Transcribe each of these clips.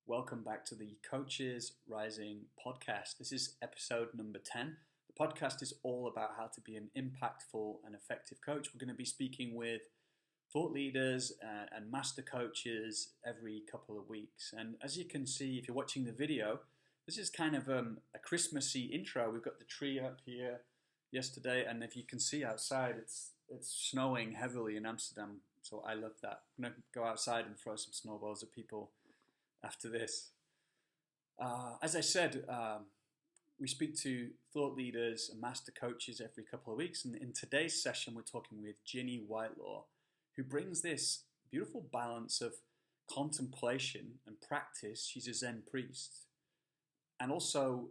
Welcome back to the Coaches Rising podcast. This is episode number 10. The podcast is all about how to be an impactful and effective coach. We're going to be speaking with thought leaders and master coaches every couple of weeks. And as you can see, if you're watching the video, this is kind of a Christmassy intro. We've got the tree up here yesterday, and if you can see outside, it's snowing heavily in Amsterdam. So I love that. I'm going to go outside and throw some snowballs at people after this. As I said, we speak to thought leaders and master coaches every couple of weeks. And in today's session, we're talking with Ginny Whitelaw, who brings this beautiful balance of contemplation and practice. She's a Zen priest. And also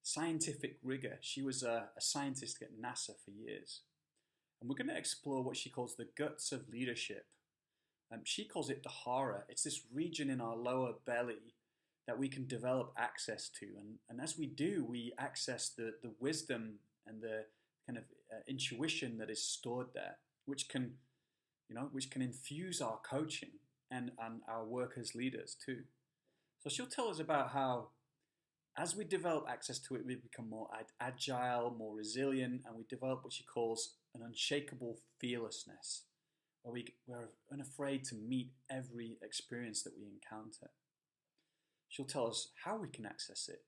scientific rigor. She was a scientist at NASA for years. And we're going to explore what she calls the guts of leadership. She calls it the hara. It's this region in our lower belly that we can develop access to. And as we do, we access the wisdom and the kind of intuition that is stored there, which can infuse our coaching and our work as leaders too. So she'll tell us about how, as we develop access to it, we become more agile, more resilient, and we develop what she calls an unshakable fearlessness, where we're unafraid to meet every experience that we encounter. She'll tell us how we can access it,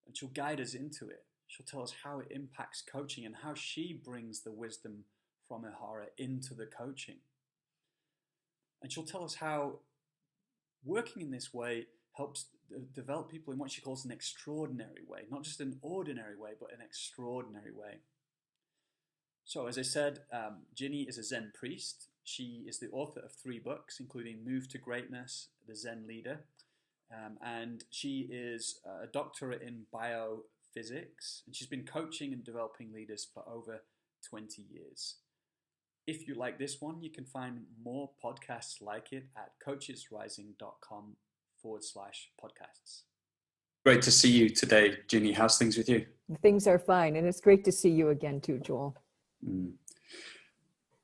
and she'll guide us into it. She'll tell us how it impacts coaching and how she brings the wisdom from her hara into the coaching. And she'll tell us how working in this way helps develop people in what she calls an extraordinary way, not just an ordinary way, but an extraordinary way. So as I said, Ginny is a Zen priest. She is the author of 3 books, including Move to Greatness, The Zen Leader. And she is a doctorate in biophysics. And she's been coaching and developing leaders for over 20 years. If you like this one, you can find more podcasts like it at coachesrising.com/podcasts. Great to see you today, Ginny. How's things with you? Things are fine. And it's great to see you again too, Joel.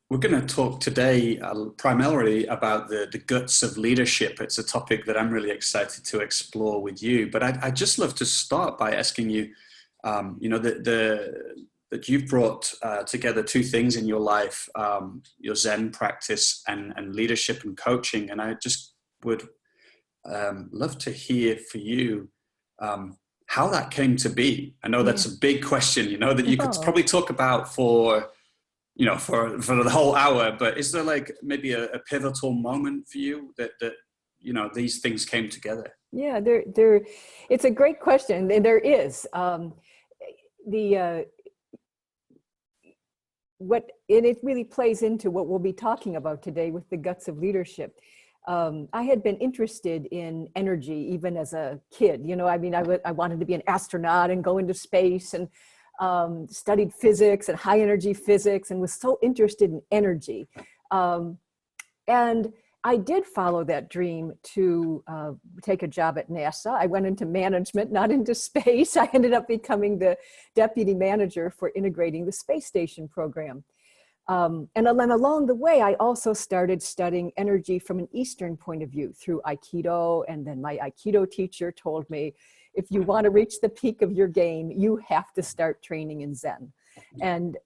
We're going to talk today primarily about the guts of leadership. It's a topic that I'm really excited to explore with you. But I'd just love to start by asking you, that you've brought together 2 things in your life, your Zen practice and leadership and coaching. And I just would love to hear for you how that came to be. I know that's a big question, that you could probably talk about for the whole hour, but is there like maybe a pivotal moment for you that these things came together? Yeah, it's a great question. There is. It really plays into what we'll be talking about today with the guts of leadership. I had been interested in energy even as a kid. I wanted to be an astronaut and go into space, and studied physics and high energy physics, and was so interested in energy. And I did follow that dream to take a job at NASA. I went into management, not into space. I ended up becoming the deputy manager for integrating the space station program. And then along the way, I also started studying energy from an Eastern point of view through Aikido. And then my Aikido teacher told me, if you want to reach the peak of your game, you have to start training in Zen. And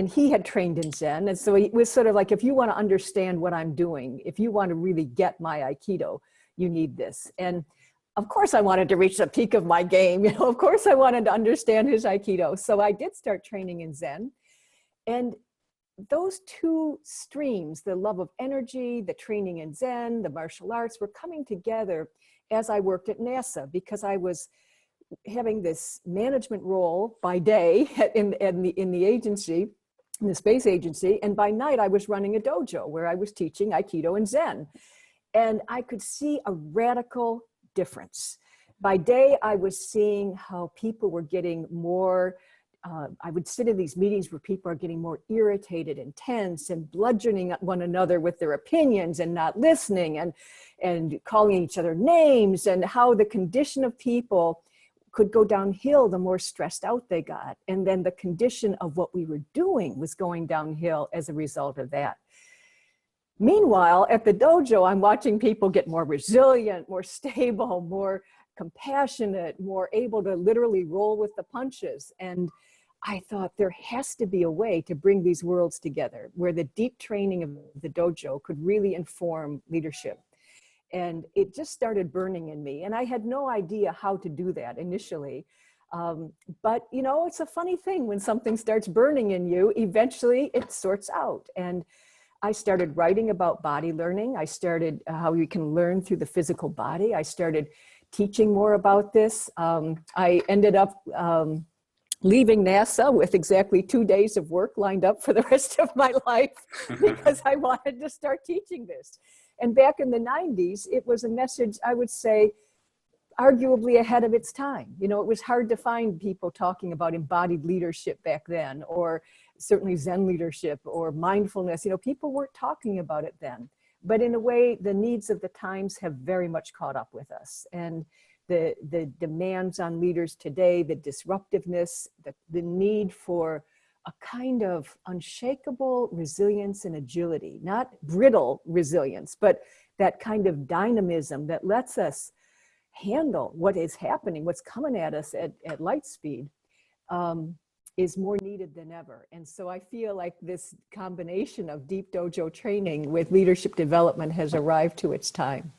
he had trained in Zen. And so it was sort of like, if you want to understand what I'm doing, if you want to really get my Aikido, you need this. And of course I wanted to reach the peak of my game. Of course I wanted to understand his Aikido. So I did start training in Zen. And those 2 streams, the love of energy, the training in Zen, the martial arts, were coming together as I worked at NASA, because I was having this management role by day in the agency, in the space agency, and by night I was running a dojo where I was teaching Aikido and Zen. And I could see a radical difference. By day, I was seeing how people were getting more, I would sit in these meetings where people are getting more irritated and tense and bludgeoning one another with their opinions and not listening and calling each other names, and how the condition of people could go downhill the more stressed out they got. And then the condition of what we were doing was going downhill as a result of that. Meanwhile, at the dojo, I'm watching people get more resilient, more stable, more compassionate, more able to literally roll with the punches. And I thought there has to be a way to bring these worlds together where the deep training of the dojo could really inform leadership. And it just started burning in me. And I had no idea how to do that initially. But, you know, it's a funny thing when something starts burning in you, eventually it sorts out. And I started writing about body learning. I started how you can learn through the physical body. I started teaching more about this. I ended up leaving NASA with exactly 2 days of work lined up for the rest of my life because I wanted to start teaching this. And back in the 90s, it was a message, I would say, arguably ahead of its time. You know, it was hard to find people talking about embodied leadership back then, or certainly Zen leadership or mindfulness. You know, people weren't talking about it then. But in a way, the needs of the times have very much caught up with us. And the demands on leaders today, the disruptiveness, the need for a kind of unshakable resilience and agility, not brittle resilience, but that kind of dynamism that lets us handle what is happening, what's coming at us at light speed, is more needed than ever. And so I feel like this combination of deep dojo training with leadership development has arrived to its time.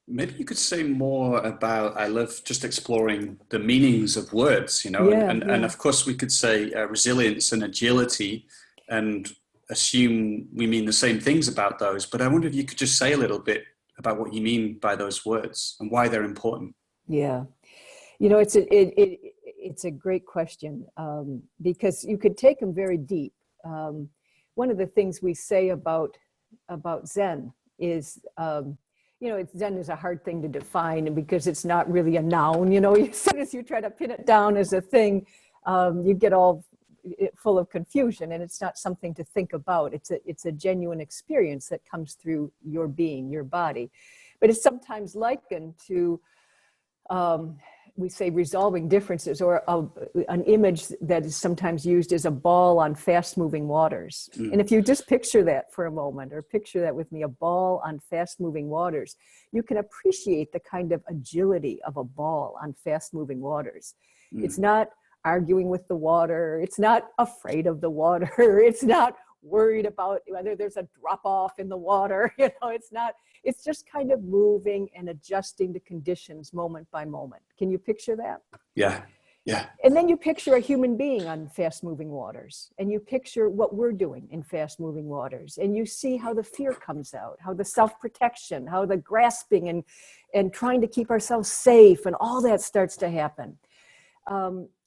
Maybe you could say more about, I love just exploring the meanings of words, you know, and of course we could say resilience and agility and assume we mean the same things about those. But I wonder if you could just say a little bit about what you mean by those words and why they're important. Yeah. You know, it's a great question because you could take them very deep. One of the things we say about Zen is, you know, Zen is a hard thing to define because it's not really a noun. You know, as soon as you try to pin it down as a thing, you get all full of confusion, and it's not something to think about. It's a genuine experience that comes through your being, your body. But it's sometimes likened to, we say, resolving differences, or an image that is sometimes used as a ball on fast-moving waters. And if you just picture that for a moment, or picture that with me, a ball on fast-moving waters, you can appreciate the kind of agility of a ball on fast-moving waters. It's not arguing with the water. It's not afraid of the water. It's not worried about whether there's a drop off in the water. You know, it's just kind of moving and adjusting to conditions moment by moment. Can you picture that? Yeah. Yeah. And then you picture a human being on fast moving waters, and you picture what we're doing in fast moving waters, and you see how the fear comes out, how the self-protection, how the grasping and trying to keep ourselves safe, and all that starts to happen.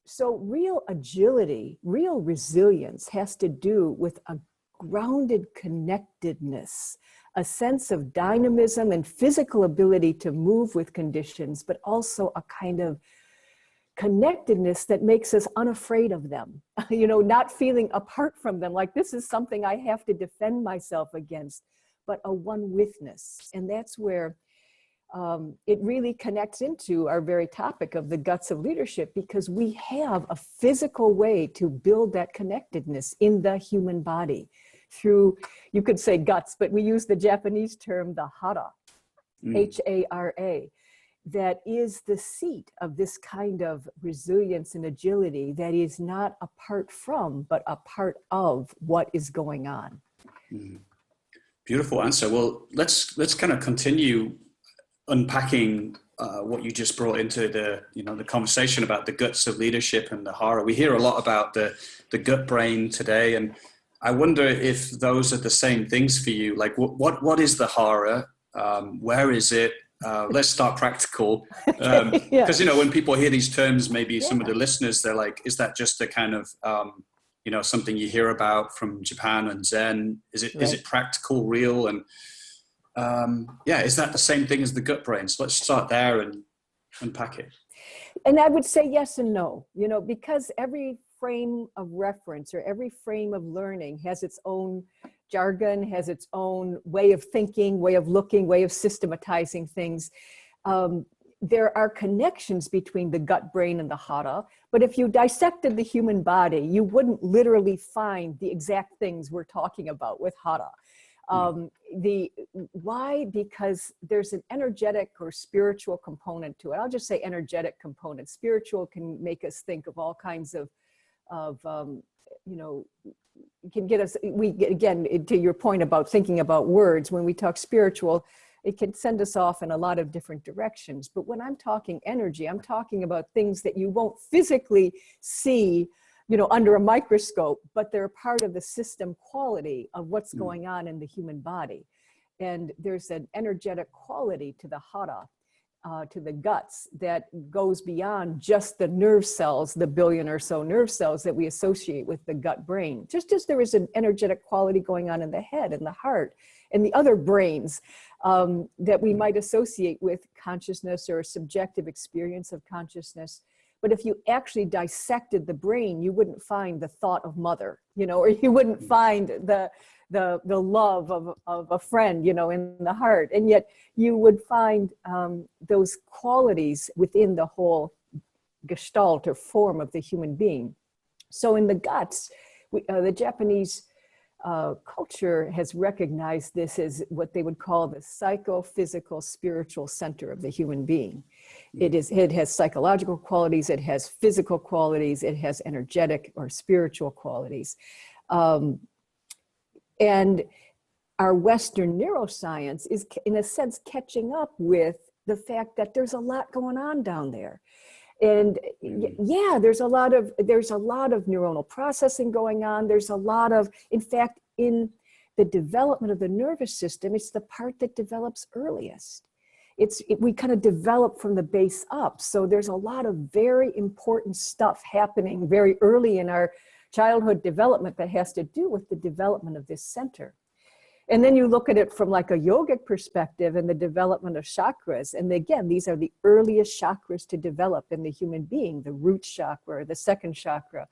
So real agility, real resilience has to do with a grounded connectedness, a sense of dynamism and physical ability to move with conditions, but also a kind of connectedness that makes us unafraid of them, you know, not feeling apart from them, like this is something I have to defend myself against, but a one-withness. And that's where it really connects into our very topic of the guts of leadership, because we have a physical way to build that connectedness in the human body through, you could say guts, but we use the Japanese term, the hara, H-A-R-A, that is the seat of this kind of resilience and agility that is not apart from, but a part of what is going on. Beautiful answer. Well, let's kind of continue unpacking what you just brought into the conversation about the guts of leadership and the hara. We hear a lot about the gut brain today, and I wonder if those are the same things for you. Like, what is the hara? Where is it? Let's start practical, because you know, when people hear these terms, maybe some of the listeners, they're like, is that just a kind of something you hear about from Japan and Zen? Is it practical, real? And is that the same thing as the gut brain? So let's start there and unpack it. And I would say yes and no, you know, because every frame of reference or every frame of learning has its own jargon, has its own way of thinking, way of looking, way of systematizing things. There are connections between the gut brain and the hara, but if you dissected the human body, you wouldn't literally find the exact things we're talking about with hara. Why? Because there's an energetic or spiritual component to it. I'll just say energetic component. Spiritual can make us think of all kinds of can get us, again, to your point about thinking about words, when we talk spiritual, it can send us off in a lot of different directions. But when I'm talking energy, I'm talking about things that you won't physically see, under a microscope, but they're part of the system quality of what's going on in the human body. And there's an energetic quality to the hara, to the guts, that goes beyond just the nerve cells, the billion or so nerve cells that we associate with the gut brain. Just as there is an energetic quality going on in the head and the heart and the other brains that we might associate with consciousness or a subjective experience of consciousness. But if you actually dissected the brain, you wouldn't find the thought of mother, or you wouldn't find the love of a friend, in the heart. And yet you would find those qualities within the whole gestalt or form of the human being. So in the guts, the Japanese culture has recognized this as what they would call the psychophysical spiritual center of the human being. It has psychological qualities, it has physical qualities, it has energetic or spiritual qualities. And our Western neuroscience is, in a sense, catching up with the fact that there's a lot going on down there. And there's a lot of neuronal processing going on. There's a lot of, in fact, in the development of the nervous system, it's the part that develops earliest. We kind of develop from the base up. So there's a lot of very important stuff happening very early in our childhood development that has to do with the development of this center. And then you look at it from like a yogic perspective and the development of chakras. And again, these are the earliest chakras to develop in the human being, the root chakra, the second chakra.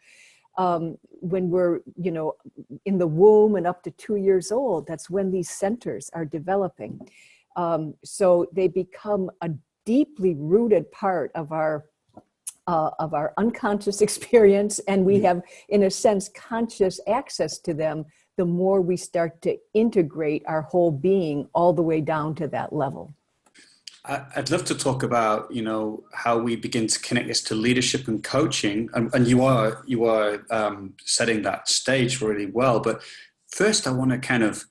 When we're, in the womb and up to 2 years old, that's when these centers are developing. So they become a deeply rooted part of our unconscious experience, and we have, in a sense, conscious access to them the more we start to integrate our whole being all the way down to that level. I'd love to talk about, how we begin to connect this to leadership and coaching, and you are setting that stage really well. But first, I want to kind of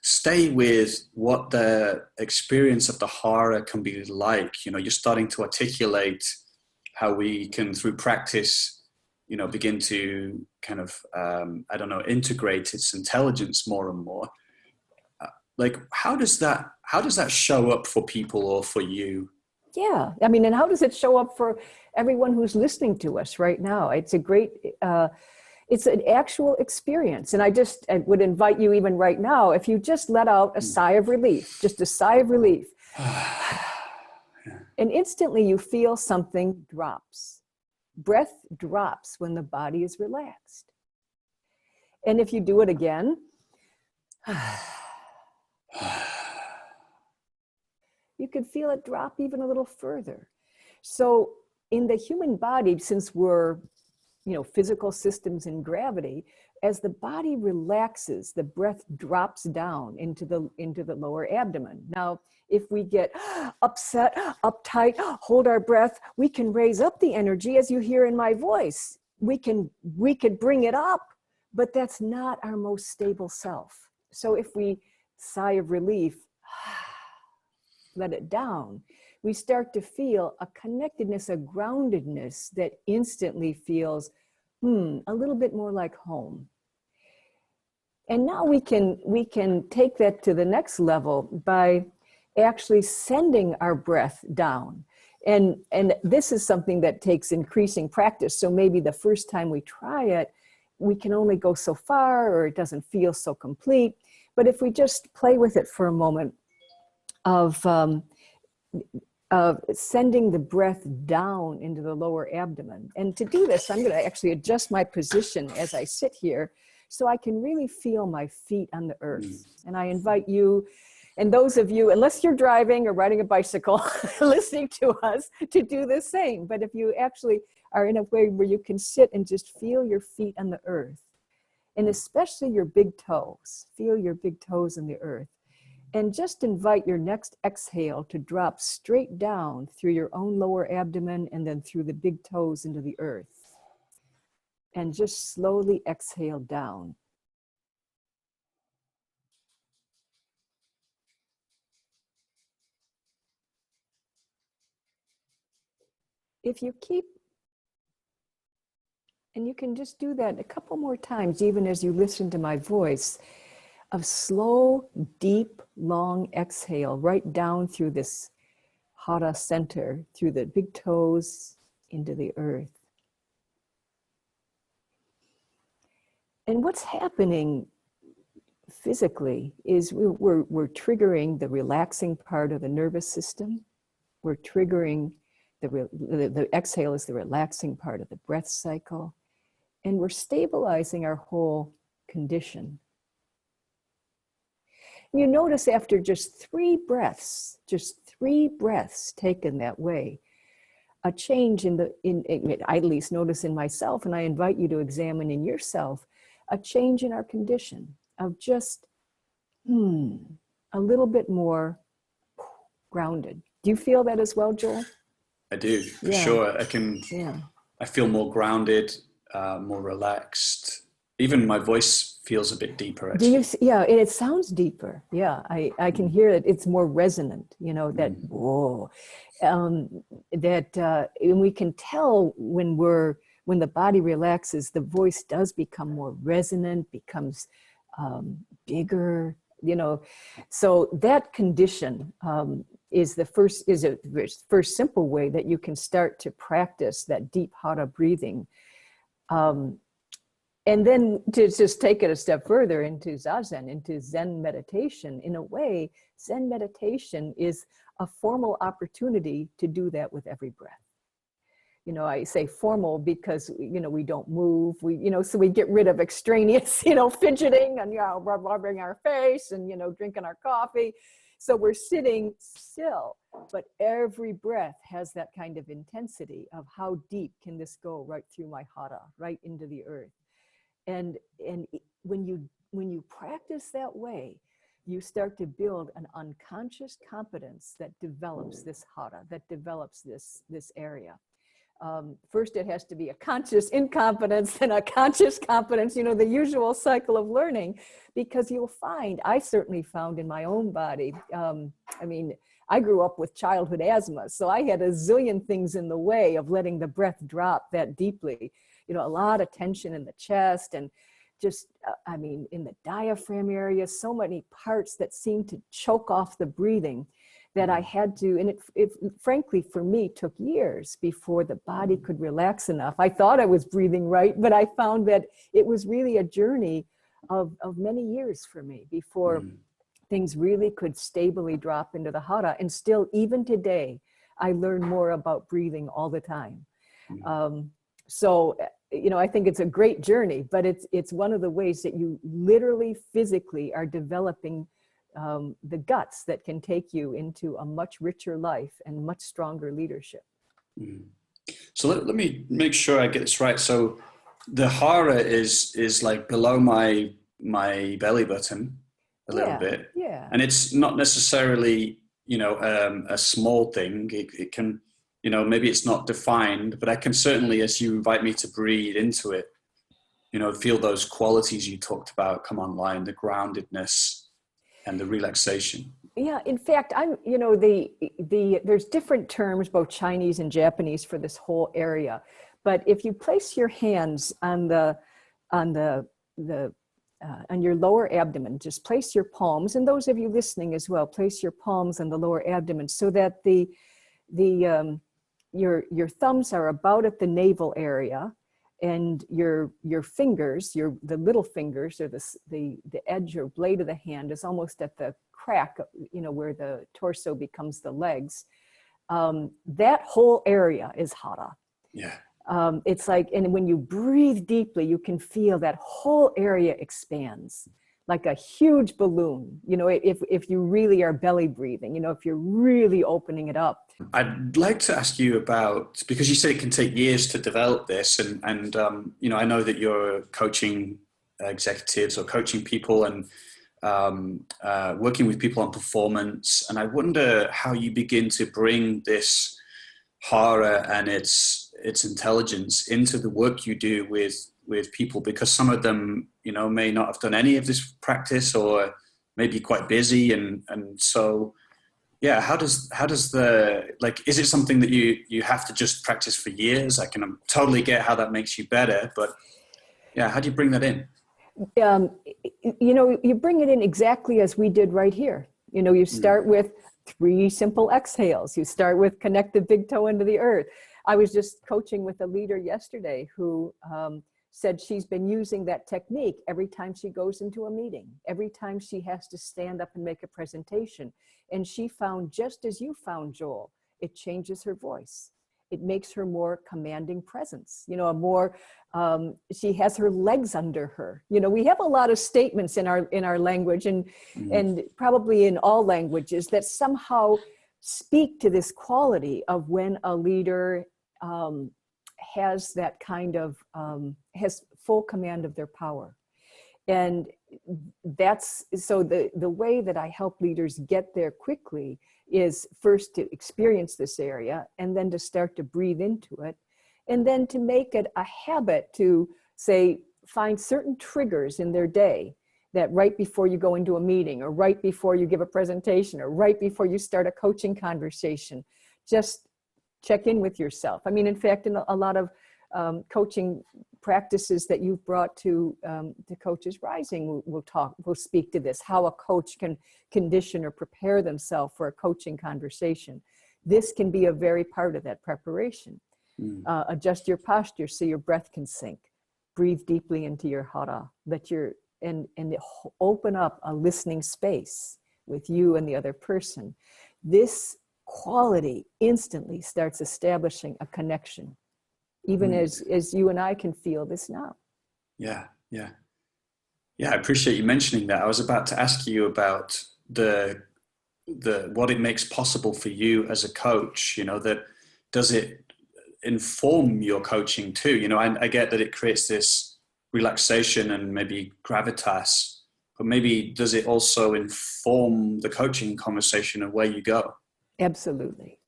stay with what the experience of the hara can be like. You're starting to articulate how we can, through practice, begin to kind of, integrate its intelligence more and more. How does that show up for people or for you? Yeah, and how does it show up for everyone who's listening to us right now? It's a great, it's an actual experience. And I would invite you even right now, if you just let out a sigh of relief, just a sigh of relief. And instantly you feel something drops. Breath drops when the body is relaxed. And if you do it again, you can feel it drop even a little further. So in the human body, since we're, physical systems in gravity, as the body relaxes, the breath drops down into the lower abdomen. Now, if we get upset, uptight, hold our breath, we can raise up the energy, as you hear in my voice. We could bring it up, but that's not our most stable self. So if we sigh of relief, let it down, we start to feel a connectedness, a groundedness that instantly feels a little bit more like home. And now we can take that to the next level by actually sending our breath down. And this is something that takes increasing practice. So maybe the first time we try it, we can only go so far, or it doesn't feel so complete. But if we just play with it for a moment of sending the breath down into the lower abdomen. And to do this, I'm going to actually adjust my position as I sit here so I can really feel my feet on the earth. And I invite you, and those of you, unless you're driving or riding a bicycle, listening to us, to do the same. But if you actually are in a way where you can sit and just feel your feet on the earth, and especially your big toes. Feel your big toes in the earth. And just invite your next exhale to drop straight down through your own lower abdomen and then through the big toes into the earth. And just slowly exhale down. If you keep, and you can just do that a couple more times, even as you listen to my voice, of slow, deep, long exhale right down through this hara center, through the big toes into the earth. And what's happening physically is we're triggering the relaxing part of the nervous system. We're triggering the exhale is the relaxing part of the breath cycle. And we're stabilizing our whole condition. You notice after just three breaths taken that way, a change I at least notice in myself, and I invite you to examine in yourself, a change in our condition of just a little bit more grounded. Do you feel that as well, Joel? I do, for sure. I feel more grounded, more relaxed. Even my voice feels a bit deeper, actually. And it sounds deeper. Yeah, I can hear it. It's more resonant, that whoa. And we can tell when the body relaxes, the voice does become more resonant, becomes bigger, So that condition is a first simple way that you can start to practice that deep hara breathing. And then to just take it a step further into Zazen, into Zen meditation, in a way, Zen meditation is a formal opportunity to do that with every breath. I say formal because, we don't move, so we get rid of extraneous, fidgeting and, rubbing our face and, drinking our coffee. So we're sitting still, but every breath has that kind of intensity of how deep can this go right through my hara, right into the earth. And when you practice that way, you start to build an unconscious competence that develops this hara, that develops this area. First, it has to be a conscious incompetence, then a conscious competence, the usual cycle of learning, because you'll find, I certainly found in my own body, I grew up with childhood asthma, so I had a zillion things in the way of letting the breath drop that deeply. A lot of tension in the chest and just, in the diaphragm area, so many parts that seem to choke off the breathing that I had to, and it frankly for me took years before the body could relax enough. I thought I was breathing right, but I found that it was really a journey of many years for me before things really could stably drop into the hara. And still, even today, I learn more about breathing all the time. So, I think it's a great journey, but it's one of the ways that you literally physically are developing the guts that can take you into a much richer life and much stronger leadership. So let me make sure I get this right. So the hara is like below my belly button a little bit. Yeah. And it's not necessarily, a small thing. It can, maybe it's not defined, but I can certainly, as you invite me to breathe into it, feel those qualities you talked about come online, the groundedness and the relaxation. Yeah, in fact, there's different terms, both Chinese and Japanese, for this whole area. But if you place your hands on your lower abdomen, just place your palms, and those of you listening as well, place your palms on the lower abdomen so that your thumbs are about at the navel area, and your fingers, the little fingers, or the edge or blade of the hand is almost at the crack, where the torso becomes the legs. That whole area is hara. Yeah. It's like, and when you breathe deeply, you can feel that whole area expands like a huge balloon, if you really are belly breathing, if you're really opening it up. I'd like to ask you about, because you said it can take years to develop this, and I know that you're coaching executives or coaching people and working with people on performance. And I wonder how you begin to bring this horror and its intelligence into the work you do with people, because some of them, may not have done any of this practice or may be quite busy. And so, yeah, how does is it something that you have to just practice for years? I can totally get how that makes you better, but yeah, how do you bring that in? You bring it in exactly as we did right here. You start with 3 simple exhales. You start with connect the big toe into the earth. I was just coaching with a leader yesterday who said she's been using that technique every time she goes into a meeting, every time she has to stand up and make a presentation. And she found, just as you found, Joel, it changes her voice. It makes her more commanding presence, she has her legs under her. We have a lot of statements in our language and probably in all languages that somehow speak to this quality of when a leader has that kind of, has full command of their power. And so the way that I help leaders get there quickly is first to experience this area and then to start to breathe into it. And then to make it a habit to say, find certain triggers in their day that right before you go into a meeting or right before you give a presentation or right before you start a coaching conversation, just check in with yourself. I mean, in fact, in a lot of coaching practices that you've brought to Coaches Rising, we'll speak to this, how a coach can condition or prepare themselves for a coaching conversation. This can be a very part of that preparation. Adjust your posture so your breath can sink. Breathe deeply into your hara. And open up a listening space with you and the other person. This quality instantly starts establishing a connection, even as you and I can feel this now. Yeah. I appreciate you mentioning that. I was about to ask you about the what it makes possible for you as a coach. That does it inform your coaching too? I get that it creates this relaxation and maybe gravitas, but maybe does it also inform the coaching conversation and where you go? Absolutely.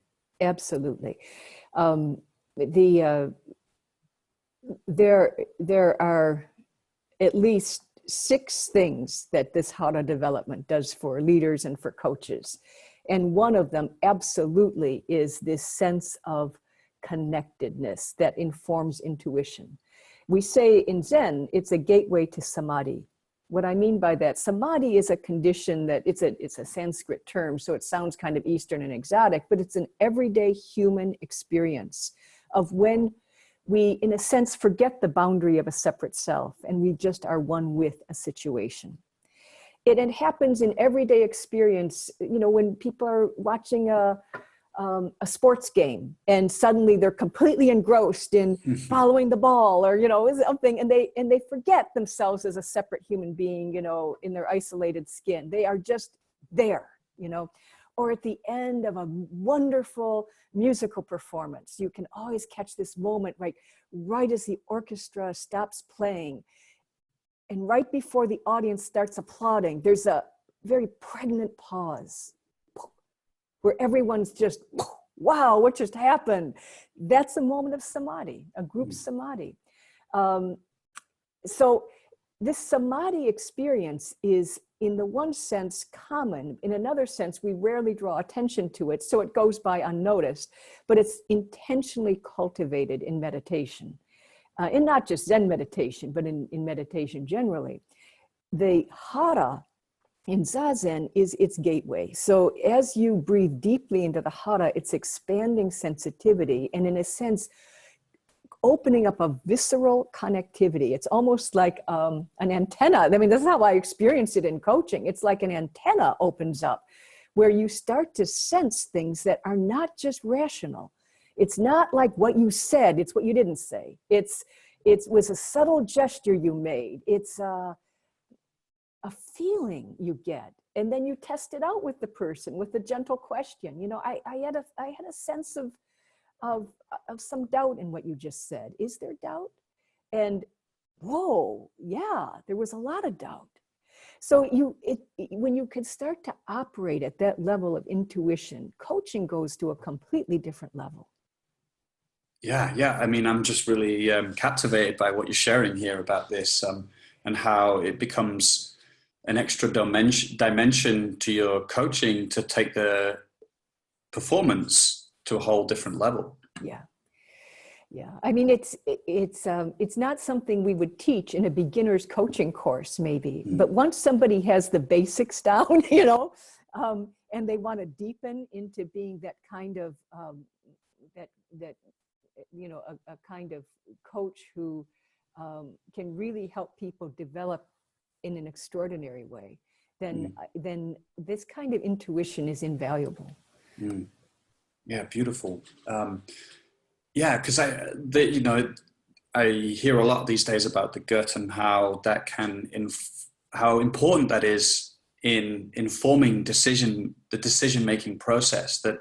There are at least 6 things that this Hara development does for leaders and for coaches. And one of them absolutely is this sense of connectedness that informs intuition. We say in Zen, it's a gateway to samadhi. What I mean by that, samadhi is a condition that it's a Sanskrit term, so it sounds kind of Eastern and exotic, but it's an everyday human experience of when we, in a sense, forget the boundary of a separate self and we just are one with a situation. It happens in everyday experience, when people are watching a sports game and suddenly they're completely engrossed in following the ball or something, and they forget themselves as a separate human being, in their isolated skin. They are just there, or at the end of a wonderful musical performance, you can always catch this moment right as the orchestra stops playing and right before the audience starts applauding. There's a very pregnant pause where everyone's just, wow, what just happened? That's a moment of samadhi, a group samadhi. So this samadhi experience is, in the one sense, common. In another sense, we rarely draw attention to it, so it goes by unnoticed, but it's intentionally cultivated in meditation. And not just Zen meditation, but in meditation generally. The Hara in Zazen is its gateway. So as you breathe deeply into the Hara, it's expanding sensitivity and, in a sense, opening up a visceral connectivity. It's almost like an antenna. I mean, that's how I experience it in coaching. It's like an antenna opens up where you start to sense things that are not just rational. It's not like what you said, it's what you didn't say. It was a subtle gesture you made. It's a feeling you get, and then you test it out with the person with a gentle question. I had a sense of some doubt in what you just said. Is there doubt? And whoa, yeah, there was a lot of doubt. So when you can start to operate at that level of intuition, coaching goes to a completely different level. Yeah. I mean, I'm just really captivated by what you're sharing here about this, and how it becomes an extra dimension to your coaching to take the performance to a whole different level. Yeah. Yeah, I mean, it's not something we would teach in a beginner's coaching course, maybe. But once somebody has the basics down, and they want to deepen into being that kind of a kind of coach who can really help people develop in an extraordinary way, then this kind of intuition is invaluable. Yeah, beautiful. Yeah, because I hear a lot these days about the gut and how that can how important that is in informing the decision-making process. That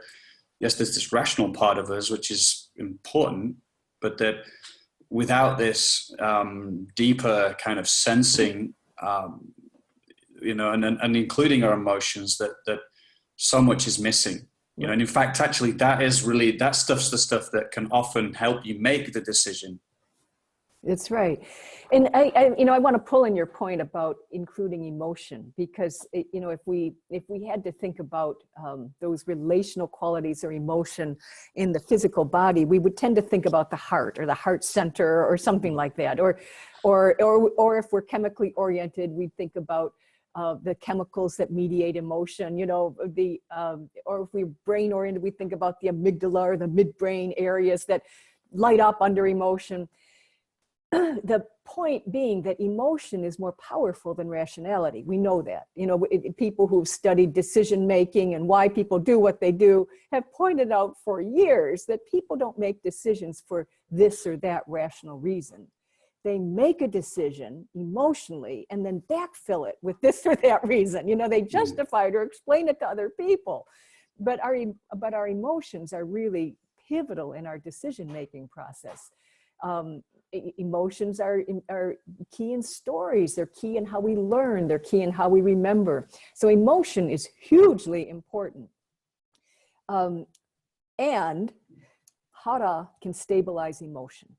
yes, there's this rational part of us which is important, but that without this deeper kind of sensing, and including our emotions, that so much is missing. And in fact, actually, that stuff's the stuff that can often help you make the decision. That's right. And I want to pull in your point about including emotion, because, if we had to think about those relational qualities or emotion in the physical body, we would tend to think about the heart or the heart center or something like that. Or if we're chemically oriented, we'd think about the chemicals that mediate emotion, or if we're brain oriented, we think about the amygdala or the midbrain areas that light up under emotion. The point being that emotion is more powerful than rationality. We know that. People who've studied decision making and why people do what they do have pointed out for years that people don't make decisions for this or that rational reason. They make a decision emotionally and then backfill it with this or that reason. They justify it or explain it to other people. But our emotions are really pivotal in our decision-making process. Emotions are key in stories. They're key in how we learn. They're key in how we remember. So emotion is hugely important. And hara can stabilize emotion,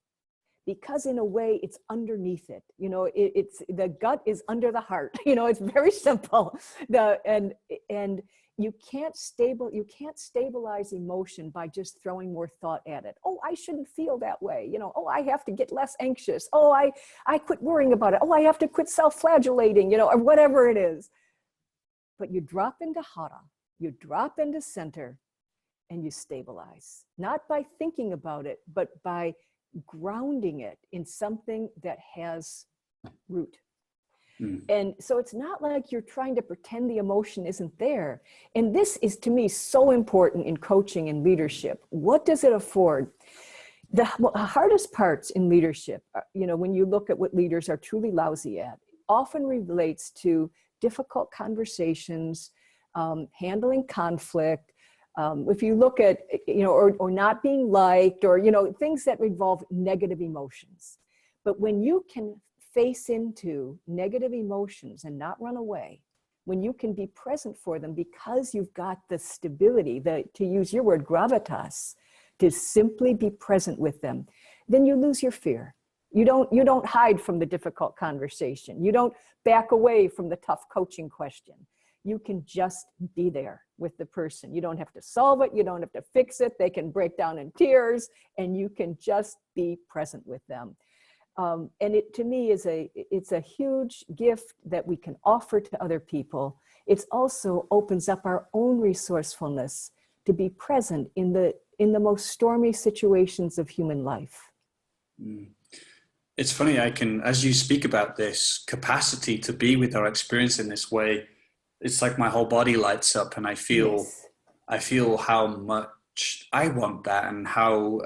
because in a way it's underneath it. It's the gut is under the heart. It's very simple. And you can't stabilize emotion by just throwing more thought at it. Oh, I shouldn't feel that way. Oh, I have to get less anxious. Oh, I quit worrying about it. Oh, I have to quit self-flagellating, or whatever it is. But you drop into hara, you drop into center, and you stabilize. Not by thinking about it, but by grounding it in something that has root. And so it's not like you're trying to pretend the emotion isn't there. And this is, to me, so important in coaching and leadership. What does it afford? The hardest parts in leadership, when you look at what leaders are truly lousy at, often relates to difficult conversations, handling conflict. If you look at, or not being liked, or, things that involve negative emotions. But when you can face into negative emotions and not run away, when you can be present for them because you've got the stability, to use your word, gravitas, to simply be present with them, then you lose your fear. You don't hide from the difficult conversation. You don't back away from the tough coaching question. You can just be there with the person. You don't have to solve it. You don't have to fix it. They can break down in tears, and you can just be present with them. And it, to me, it's a huge gift that we can offer to other people. It also opens up our own resourcefulness to be present in the most stormy situations of human life. It's funny, as you speak about this capacity to be with our experience in this way, it's like my whole body lights up, and I feel how much I want that, and how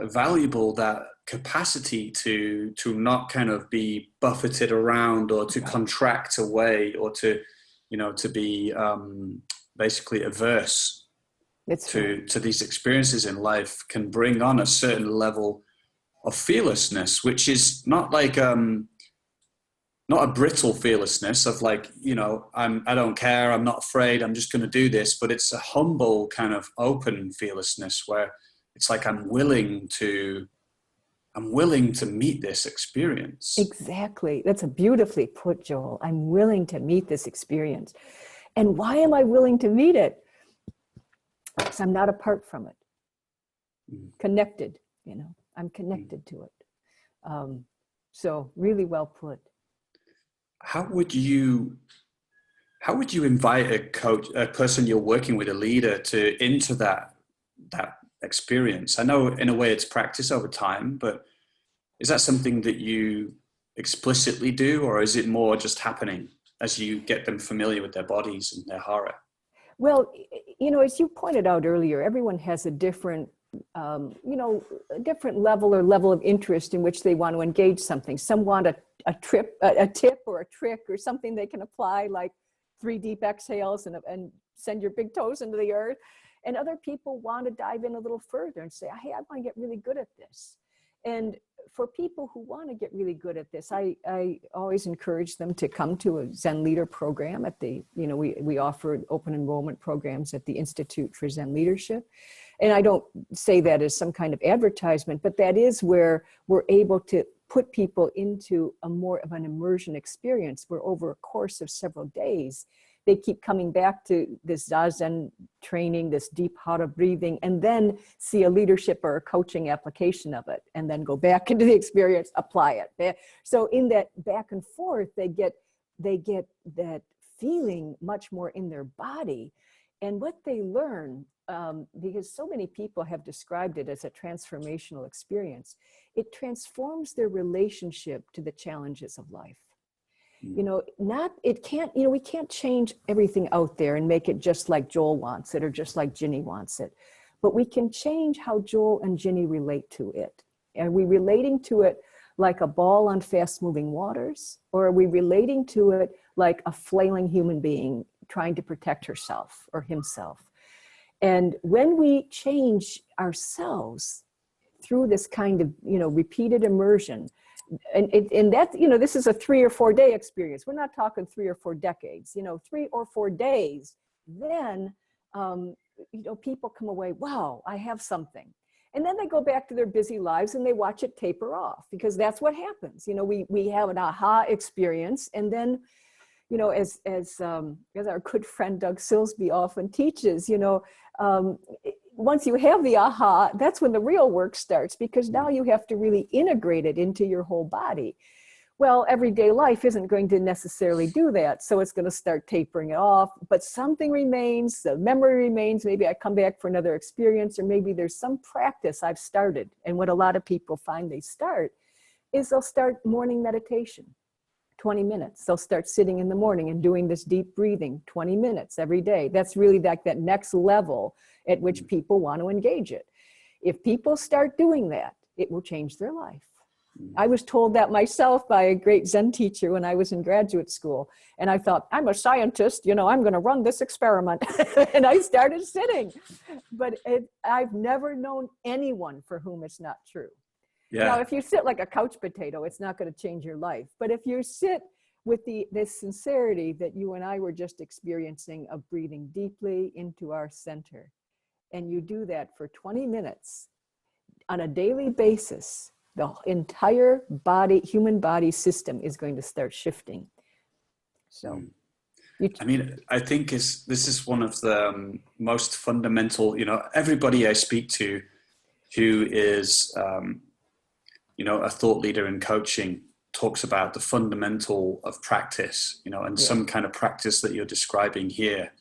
valuable that capacity to not kind of be buffeted around, or to contract away, or to be basically averse to these experiences in life, can bring on a certain level fearlessness, which is not like not a brittle fearlessness of like, you know, I don't care, I'm not afraid, I'm just going to do this, but it's a humble kind of open fearlessness where it's like I'm willing to meet this experience. Exactly. That's a beautifully put, Joel. I'm willing to meet this experience. And why am I willing to meet it? Because I'm not apart from it. Connected, you know, I'm connected to it. So really well put. How would you invite a person you're working with, a leader, into that experience? I know in a way it's practice over time, but is that something that you explicitly do, or is it more just happening as you get them familiar with their bodies and their hara? Well, you know, as you pointed out earlier, everyone has a different, you know, a different level of interest in which they want to engage something. Some want a tip or a trick or something they can apply, like 3 deep exhales and send your big toes into the earth. And other people want to dive in a little further and say, hey, I want to get really good at this. And for people who want to get really good at this, I always encourage them to come to a Zen Leader program at the, you know, we offer open enrollment programs at the Institute for Zen Leadership. And I don't say that as some kind of advertisement, but that is where we're able to put people into a more of an immersion experience where over a course of several days, they keep coming back to this Zazen training, this deep hara breathing, and then see a leadership or a coaching application of it, and then go back into the experience, apply it. So in that back and forth, they get that feeling much more in their body. And what they learn, because so many people have described it as a transformational experience, it transforms their relationship to the challenges of life. You know, we can't change everything out there and make it just like Joel wants it or just like Ginny wants it, but we can change how Joel and Ginny relate to it. Are we relating to it like a ball on fast moving waters, or are we relating to it like a flailing human being trying to protect herself or himself? And when we change ourselves through this kind of, you know, repeated immersion, and that, you know, this is a 3 or 4 day experience. We're not talking 3 or 4 decades, you know, 3 or 4 days. Then, you know, people come away, wow, I have something. And then they go back to their busy lives and they watch it taper off, because that's what happens. You know, we have an aha experience, and then, you know, as our good friend Doug Silsby often teaches, you know, once you have the aha, that's when the real work starts, because now you have to really integrate it into your whole body. Well, everyday life isn't going to necessarily do that. So it's going to start tapering it off, but something remains, the memory remains. Maybe I come back for another experience, or maybe there's some practice I've started. And what a lot of people find they start is they'll start morning meditation. 20 minutes. They'll start sitting in the morning and doing this deep breathing 20 minutes every day. That's really like that next level at which people want to engage it. If people start doing that, it will change their life. I was told that myself by a great Zen teacher when I was in graduate school. And I thought, I'm a scientist, you know, I'm going to run this experiment. And I started sitting. But I've never known anyone for whom it's not true. Yeah. Now, if you sit like a couch potato, it's not going to change your life. But if you sit with this sincerity that you and I were just experiencing of breathing deeply into our center, and you do that for 20 minutes on a daily basis, the entire body, human body system is going to start shifting. So, I mean, I think this is one of the most fundamental, you know, everybody I speak to who is, you know, a thought leader in coaching talks about the fundamental of practice, you know, and some kind of practice that you're describing here.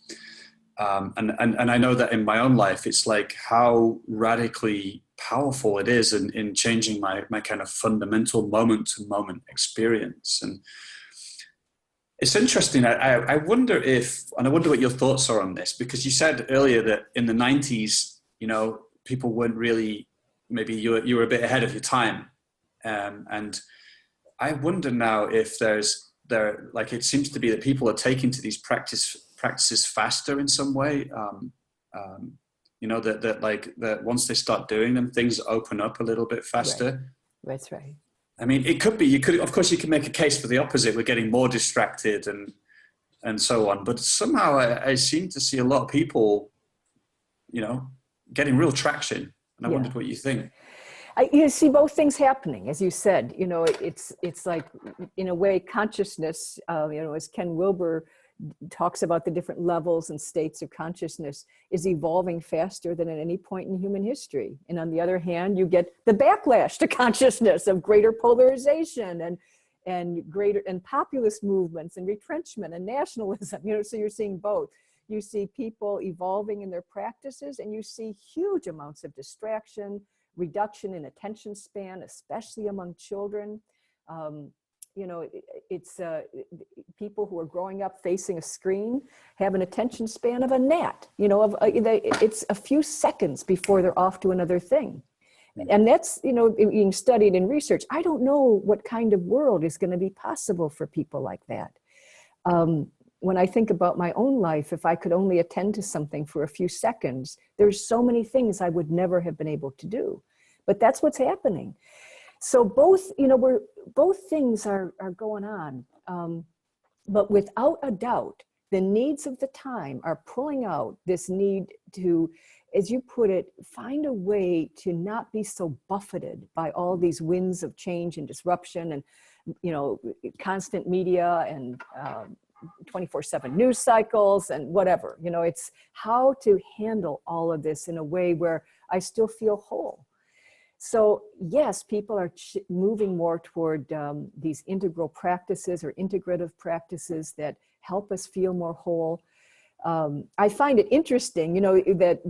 And I know that in my own life, it's like how radically powerful it is in changing my kind of fundamental moment to moment experience. And it's interesting. I wonder I wonder what your thoughts are on this, because you said earlier that in the 90s, you know, people weren't really, maybe you were a bit ahead of your time. And I wonder now if like, it seems to be that people are taking to these practices faster in some way. You know, that once they start doing them, things open up a little bit faster. That's right. I mean, it could be, you could, of course, you can make a case for the opposite. We're getting more distracted and so on. But somehow I seem to see a lot of people, getting real traction. And I wondered what you think. You see both things happening, as you said. It's like, in a way, consciousness, as Ken Wilber talks about the different levels and states of consciousness, is evolving faster than at any point in human history. And on the other hand, you get the backlash to consciousness of greater polarization and greater and populist movements and retrenchment and nationalism. So you're seeing both. You see people evolving in their practices, and you see huge amounts of distraction, reduction in attention span, especially among children. It's people who are growing up facing a screen have an attention span of a gnat. It's a few seconds before they're off to another thing. And that's, being studied in research. I don't know what kind of world is going to be possible for people like that. When I think about my own life, if I could only attend to something for a few seconds, there's so many things I would never have been able to do. But that's what's happening. So both things are going on. But without a doubt, the needs of the time are pulling out this need to, as you put it, find a way to not be so buffeted by all these winds of change and disruption and, constant media and 24/7 news cycles and whatever. It's how to handle all of this in a way where I still feel whole. So yes, people are moving more toward these integral practices or integrative practices that help us feel more whole. I find it interesting, that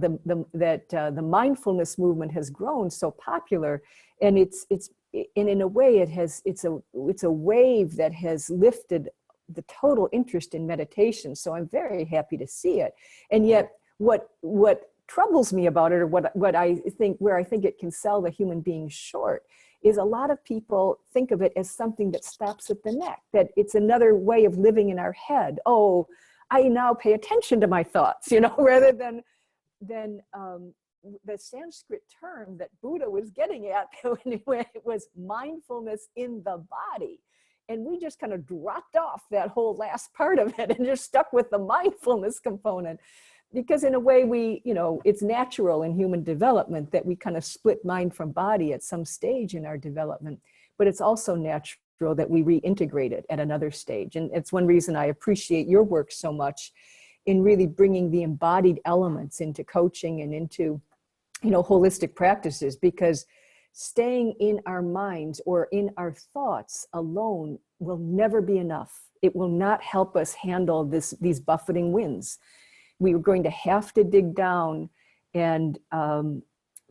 the mindfulness movement has grown so popular, and in a way it's a wave that has lifted the total interest in meditation. So I'm very happy to see it. And yet, what troubles me about it, or where I think it can sell the human being short, is a lot of people think of it as something that stops at the neck, that it's another way of living in our head. Oh, I now pay attention to my thoughts, rather than the Sanskrit term that Buddha was getting at when it was mindfulness in the body. And we just kind of dropped off that whole last part of it and just stuck with the mindfulness component. Because in a way it's natural in human development that we kind of split mind from body at some stage in our development, but it's also natural that we reintegrate it at another stage. And it's one reason I appreciate your work so much in really bringing the embodied elements into coaching and into, holistic practices, because staying in our minds or in our thoughts alone will never be enough. It will not help us handle these buffeting winds. We are going to have to dig down and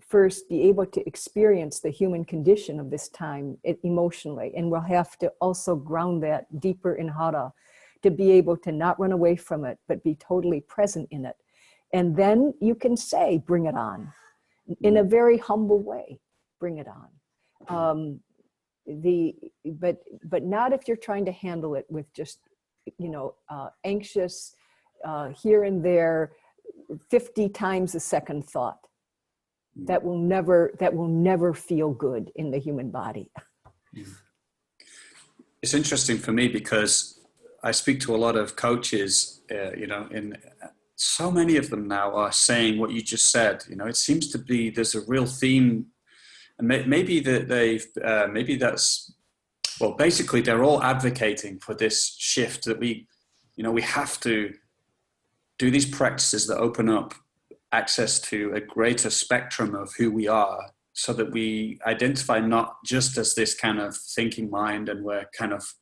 first be able to experience the human condition of this time emotionally. And we'll have to also ground that deeper in Hara to be able to not run away from it, but be totally present in it. And then you can say, bring it on, in a very humble way, bring it on. But not if you're trying to handle it with just, anxious, here and there, 50 times a second thought. That will never feel good in the human body. It's interesting for me because I speak to a lot of coaches, and so many of them now are saying what you just said. It seems to be there's a real theme, and maybe basically they're all advocating for this shift that we have to do these practices that open up access to a greater spectrum of who we are, so that we identify not just as this kind of thinking mind, and we're kind of,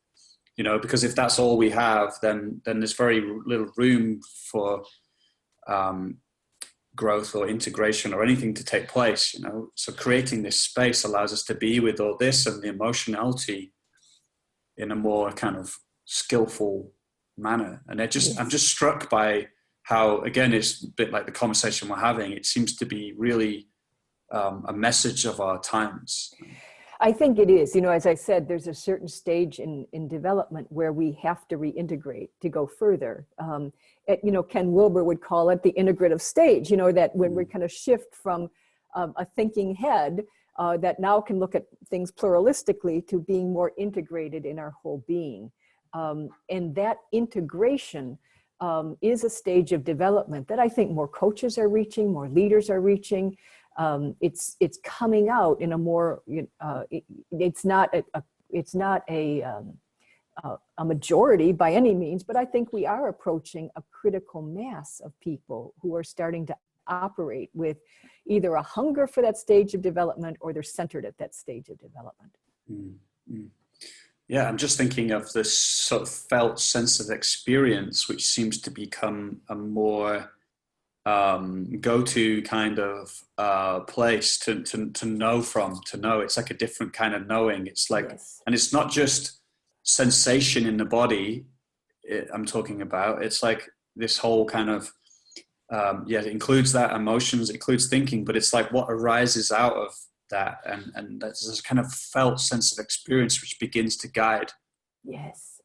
because if that's all we have, then there's very little room for growth or integration or anything to take place, So creating this space allows us to be with all this and the emotionality in a more kind of skillful manner. And I'm just struck by how, again, it's a bit like the conversation we're having. It seems to be really a message of our times. I think it is. As I said, there's a certain stage in development where we have to reintegrate to go further. Ken Wilber would call it the integrative stage, that when we kind of shift from a thinking head that now can look at things pluralistically, to being more integrated in our whole being. And that integration is a stage of development that I think more coaches are reaching, more leaders are reaching. It's coming out in a more, it's not a majority by any means, but I think we are approaching a critical mass of people who are starting to operate with either a hunger for that stage of development, or they're centered at that stage of development. Mm-hmm. Yeah, I'm just thinking of this sort of felt sense of experience, which seems to become a more go-to kind of place to know from, to know. It's like a different kind of knowing. It's like, yes. And it's not just sensation in the body I'm talking about. It's like this whole kind of, it includes that emotions, it includes thinking, but it's like what arises out of that, and that's this kind of felt sense of experience which begins to guide. Yes,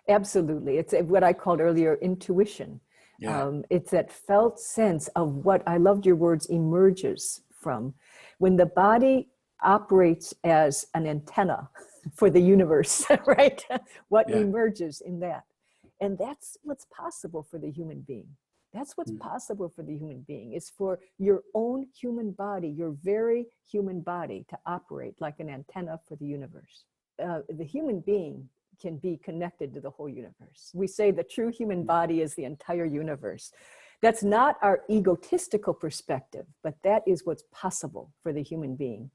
absolutely. It's what I called earlier intuition. Yeah. It's that felt sense of what, I loved your words, emerges from. When the body operates as an antenna for the universe, right? What emerges in that. And that's what's possible for the human being. That's what's possible for the human being, is for your own human body, your very human body, to operate like an antenna for the universe. The human being can be connected to the whole universe. We say the true human body is the entire universe. That's not our egotistical perspective, but that is what's possible for the human being.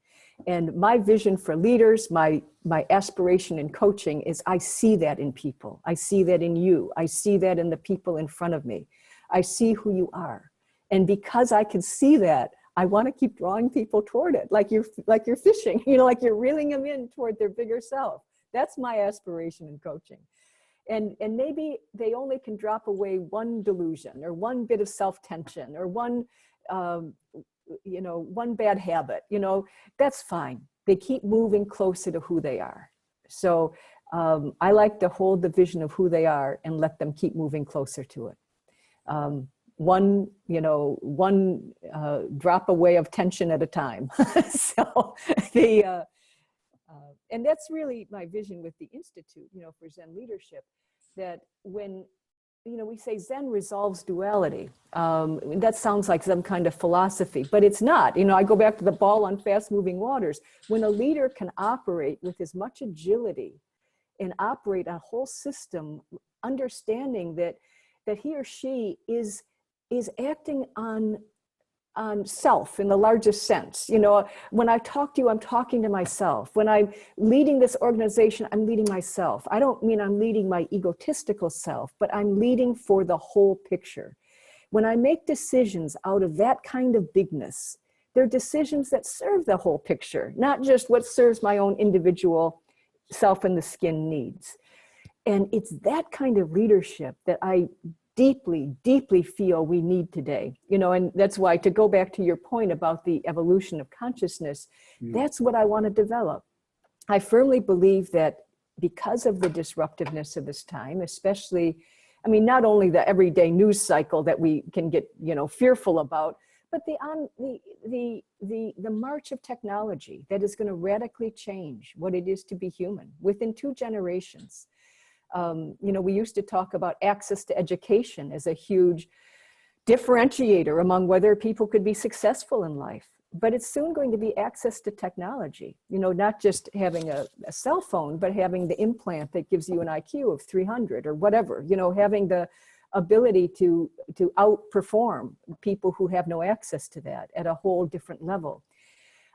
And my vision for leaders, my aspiration in coaching is, I see that in people. I see that in you. I see that in the people in front of me. I see who you are. And because I can see that, I want to keep drawing people toward it, like you're fishing, like you're reeling them in toward their bigger self. That's my aspiration in coaching. And maybe they only can drop away one delusion, or one bit of self-tension, or one bad habit, that's fine. They keep moving closer to who they are. So I like to hold the vision of who they are and let them keep moving closer to it. One drop away of tension at a time. So and that's really my vision with the Institute, for Zen leadership, that when, we say Zen resolves duality. That sounds like some kind of philosophy, but it's not. I go back to the ball on fast moving waters. When a leader can operate with as much agility and operate a whole system, understanding that he or she is acting on self in the largest sense. When I talk to you, I'm talking to myself. When I'm leading this organization, I'm leading myself. I don't mean I'm leading my egotistical self, but I'm leading for the whole picture. When I make decisions out of that kind of bigness, they're decisions that serve the whole picture, not just what serves my own individual self in the skin needs. And it's that kind of leadership that I deeply, deeply feel we need today. And that's why, to go back to your point about the evolution of consciousness, that's what I want to develop. I firmly believe that because of the disruptiveness of this time, especially, not only the everyday news cycle that we can get, fearful about, but the march of technology that is going to radically change what it is to be human within 2 generations. We used to talk about access to education as a huge differentiator among whether people could be successful in life. But it's soon going to be access to technology, not just having a cell phone, but having the implant that gives you an IQ of 300 or whatever, having the ability to outperform people who have no access to that at a whole different level.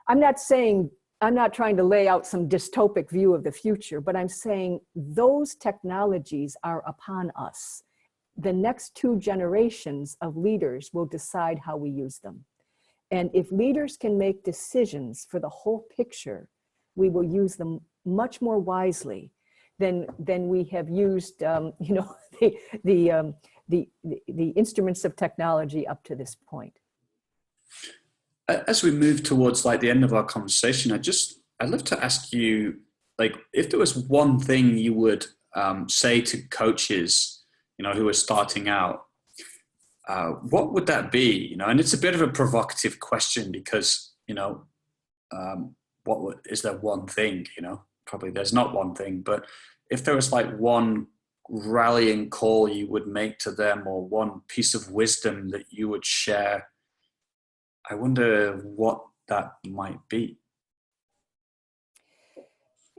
I'm not trying to lay out some dystopic view of the future, but I'm saying those technologies are upon us. The next 2 generations of leaders will decide how we use them. And if leaders can make decisions for the whole picture, we will use them much more wisely than we have used, the instruments of technology up to this point. As we move towards the end of our conversation, I'd love to ask you, if there was one thing you would say to coaches, who are starting out, what would that be? And it's a bit of a provocative question because, is there one thing, probably there's not one thing, but if there was like one rallying call you would make to them or one piece of wisdom that you would share, I wonder what that might be.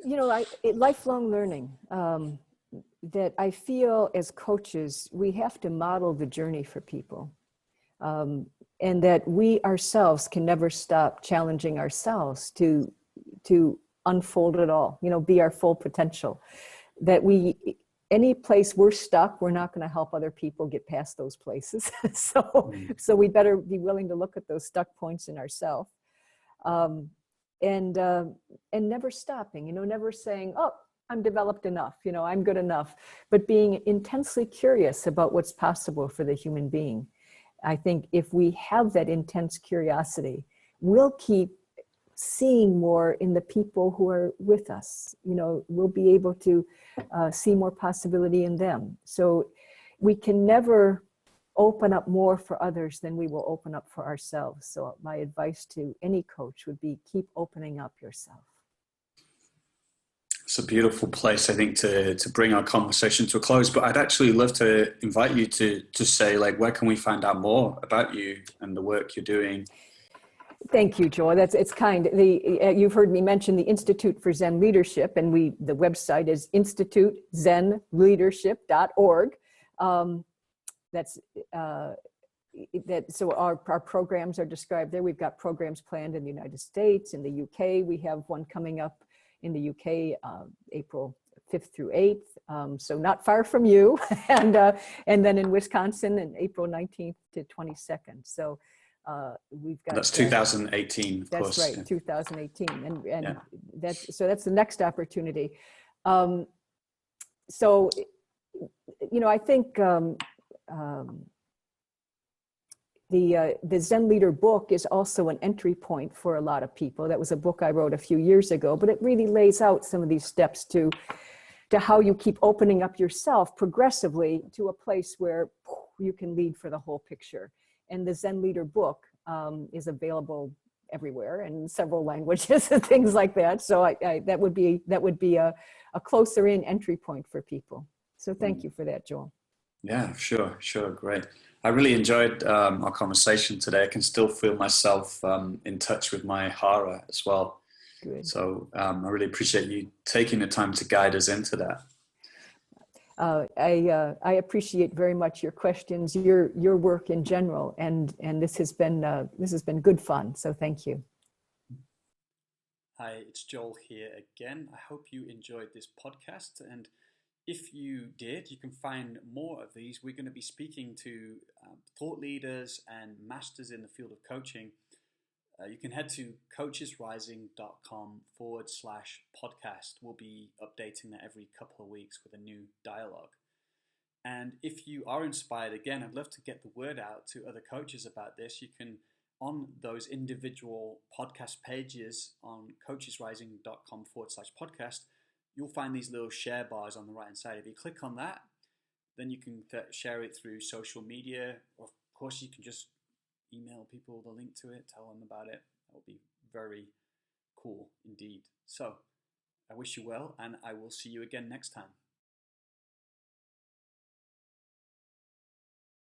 Lifelong learning, that I feel as coaches, we have to model the journey for people. And that we ourselves can never stop challenging ourselves to unfold it all, be our full potential. That any place we're stuck, we're not going to help other people get past those places. So we better be willing to look at those stuck points in ourselves. And never stopping, never saying, oh, I'm developed enough, I'm good enough, but being intensely curious about what's possible for the human being. I think if we have that intense curiosity, we'll keep seeing more in the people who are with us. We'll be able to see more possibility in them. So we can never open up more for others than we will open up for ourselves. So my advice to any coach would be keep opening up yourself. It's a beautiful place, I think, to bring our conversation to a close. But I'd actually love to invite you to say, like, where can we find out more about you and the work you're doing? Thank you, Joel. It's kind. You've heard me mention the Institute for Zen Leadership, and the website is institutezenleadership.org. So our programs are described there. We've got programs planned in the United States, in the UK. We have one coming up in the UK, April 5th through 8th. So not far from you. and then in Wisconsin, in April 19th to 22nd. So we've got. That's 2018, of course. That's right, 2018. And yeah. that's the next opportunity. I think the Zen Leader book is also an entry point for a lot of people. That was a book I wrote a few years ago, but it really lays out some of these steps to how you keep opening up yourself progressively to a place where you can lead for the whole picture. And the Zen Leader book is available everywhere in several languages and things like that. So that would be a closer in entry point for people. So thank you for that, Joel. Yeah, sure. Great. I really enjoyed our conversation today. I can still feel myself in touch with my hara as well. Good. So I really appreciate you taking the time to guide us into that. I appreciate very much your questions, your work in general, and this has been good fun. So thank you. Hi, it's Joel here again. I hope you enjoyed this podcast, and if you did, you can find more of these. We're going to be speaking to thought leaders and masters in the field of coaching. You can head to coachesrising.com/podcast. We'll be updating that every couple of weeks with a new dialogue. And if you are inspired, again, I'd love to get the word out to other coaches about this. You can, on those individual podcast pages on coachesrising.com/podcast, you'll find these little share bars on the right hand side. If you click on that, then you can share it through social media. Or of course, you can just email people the link to it, tell them about it. That would be very cool indeed. So I wish you well, and I will see you again next time.